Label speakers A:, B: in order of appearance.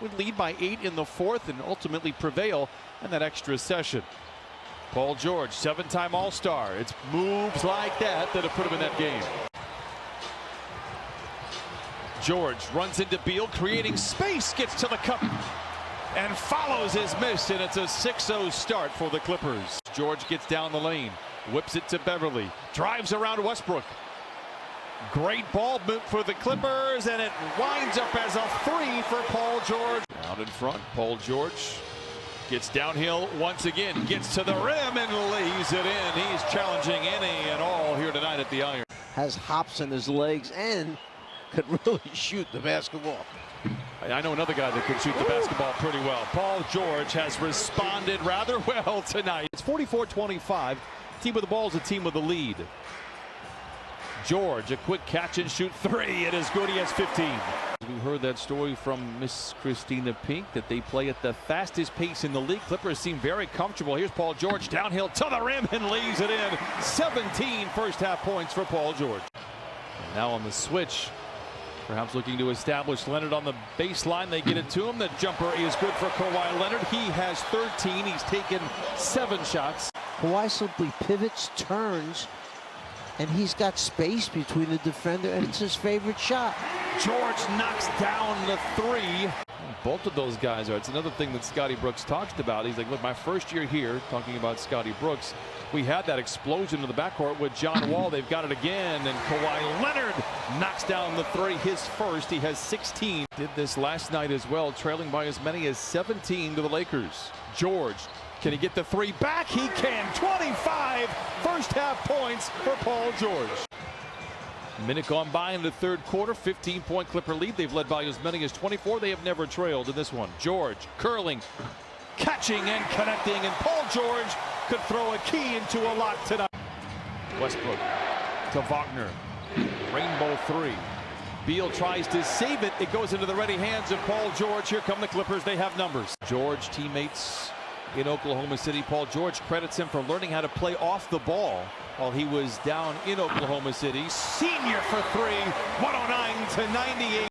A: would lead by 8 in the fourth and ultimately prevail in that extra session. Paul George, 7-time All-Star. It's moves like that that have put him in that game. George runs into Beal, creating space, gets to the cup and follows his miss, and it's a 6-0 start for the Clippers. George gets down the lane, whips it to Beverly, drives around Westbrook. Great ball move for the Clippers, and it winds up as a 3 for Paul George. Out in front, Paul George gets downhill once again, gets to the rim and lays it in. He's challenging any and all here tonight at the iron.
B: Has hops in his legs and could really shoot the basketball.
A: I know another guy that can shoot the basketball pretty well. Paul George has responded rather well tonight. It's 44-25. Team with the ball is a team with the lead. George, a quick catch and shoot 3. It is good. He has 15. We heard that story from Miss Christina Pink that they play at the fastest pace in the league. Clippers seem very comfortable. Here's Paul George downhill to the rim and lays it in. 17 first half points for Paul George. And now on the switch, perhaps looking to establish Leonard on the baseline. They get it to him. The jumper is good for Kawhi Leonard. He has 13. He's taken 7 shots.
B: Kawhi simply pivots, turns, and he's got space between the defender, and it's his favorite shot.
A: George knocks down the 3. Both of those guys are. It's another thing that Scotty Brooks talked about. He's like, look, my first year here, talking about Scotty Brooks, we had that explosion in the backcourt with John Wall. They've got it again, and Kawhi Leonard knocks down the 3, his first. He has 16. Did this last night as well, trailing by as many as 17 to the Lakers. George, can he get the 3 back? He can. 25 first half points for Paul George. Minute gone by in the third quarter, 15-point Clipper lead. They've led by as many as 24. They have never trailed in this one. George curling, catching and connecting, and Paul George could throw a key into a lot tonight. Westbrook to Wagner. Rainbow 3. Beal tries to save it. It goes into the ready hands of Paul George. Here come the Clippers. They have numbers. George, teammates in Oklahoma City. Paul George credits him for learning how to play off the ball while he was down in Oklahoma City. Senior for 3, 109-98.